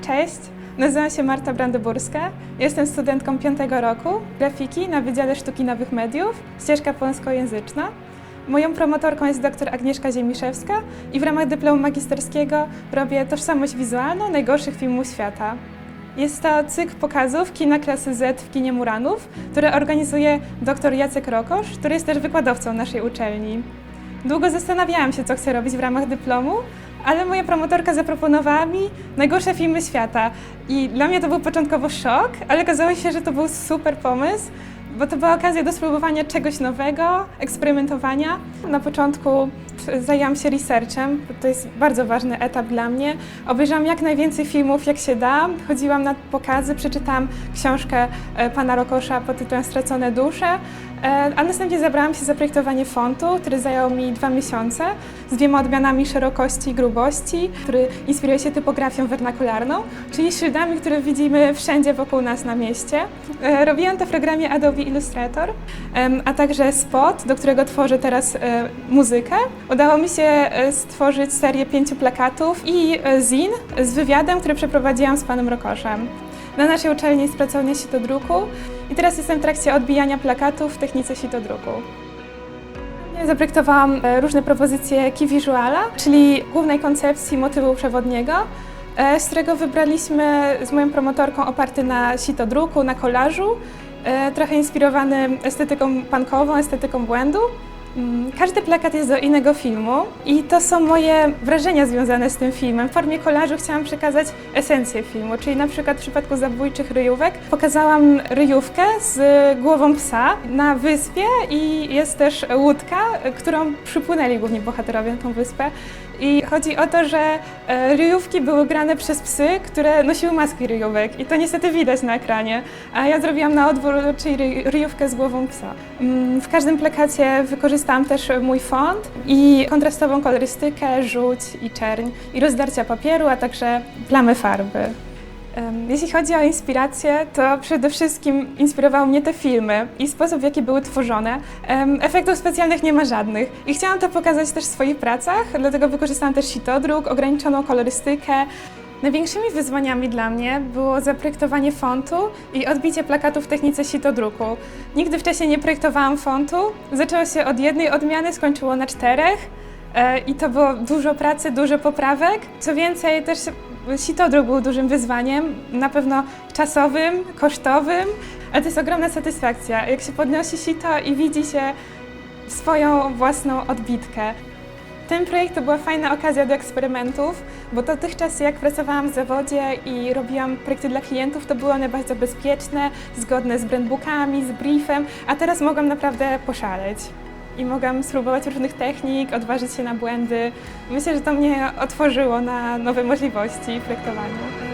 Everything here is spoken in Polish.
Cześć, nazywam się Marta Brandyburska, jestem studentką 5. roku grafiki na Wydziale Sztuki Nowych Mediów, ścieżka polskojęzyczna. Moją promotorką jest dr Agnieszka Ziemiszewska i w ramach dyplomu magisterskiego robię tożsamość wizualną najgorszych filmów świata. Jest to cykl pokazów kina klasy Z w kinie Muranów, który organizuje dr Jacek Rokosz, który jest też wykładowcą naszej uczelni. Długo zastanawiałam się, co chcę robić w ramach dyplomu, ale moja promotorka zaproponowała mi najgorsze filmy świata i dla mnie to był początkowo szok, ale okazało się, że to był super pomysł, bo to była okazja do spróbowania czegoś nowego, eksperymentowania. Na początku zajęłam się researchem, bo to jest bardzo ważny etap dla mnie. Obejrzałam jak najwięcej filmów, jak się da. Chodziłam na pokazy, przeczytałam książkę pana Rokosza pod tytułem Stracone dusze, a następnie zabrałam się za projektowanie fontu, który zajął mi 2 miesiące, z 2 odmianami szerokości i grubości, który inspiruje się typografią wernakularną, czyli szyldami, które widzimy wszędzie wokół nas na mieście. Robiłam to w programie Adobe Illustrator, a także spot, do którego tworzę teraz muzykę. Udało mi się stworzyć serię 5 plakatów i zin z wywiadem, który przeprowadziłam z panem Rokoszem. Na naszej uczelni jest pracownia sitodruku i teraz jestem w trakcie odbijania plakatów w technice sitodruku. Zaprojektowałam różne propozycje key visuala, czyli głównej koncepcji motywu przewodniego, z którego wybraliśmy z moją promotorką oparty na sitodruku, na kolażu, trochę inspirowany estetyką punkową, estetyką błędu. Każdy plakat jest do innego filmu i to są moje wrażenia związane z tym filmem. W formie kolażu chciałam przekazać esencję filmu, czyli na przykład w przypadku Zabójczych ryjówek pokazałam ryjówkę z głową psa na wyspie i jest też łódka, którą przypłynęli główni bohaterowie na tą wyspę. I chodzi o to, że ryjówki były grane przez psy, które nosiły maski ryjówek i to niestety widać na ekranie, a ja zrobiłam na odwrót, czyli ryjówkę z głową psa. W każdym plakacie wykorzystałam też mój font i kontrastową kolorystykę, żółć i czerń i rozdarcia papieru, a także plamy farby. Jeśli chodzi o inspirację, to przede wszystkim inspirowały mnie te filmy i sposób, w jaki były tworzone. Efektów specjalnych nie ma żadnych i chciałam to pokazać też w swoich pracach, dlatego wykorzystałam też sitodruk, ograniczoną kolorystykę. Największymi wyzwaniami dla mnie było zaprojektowanie fontu i odbicie plakatu w technice sitodruku. Nigdy wcześniej nie projektowałam fontu, zaczęło się od 1 odmiany, skończyło na 4 i to było dużo pracy, dużo poprawek. Co więcej, też sitodruk był dużym wyzwaniem, na pewno czasowym, kosztowym, ale to jest ogromna satysfakcja, jak się podnosi sito i widzi się swoją własną odbitkę. Ten projekt to była fajna okazja do eksperymentów, bo dotychczas jak pracowałam w zawodzie i robiłam projekty dla klientów, to były one bardzo bezpieczne, zgodne z brandbookami, z briefem, a teraz mogłam naprawdę poszaleć. I mogłam spróbować różnych technik, odważyć się na błędy. Myślę, że to mnie otworzyło na nowe możliwości w projektowaniu.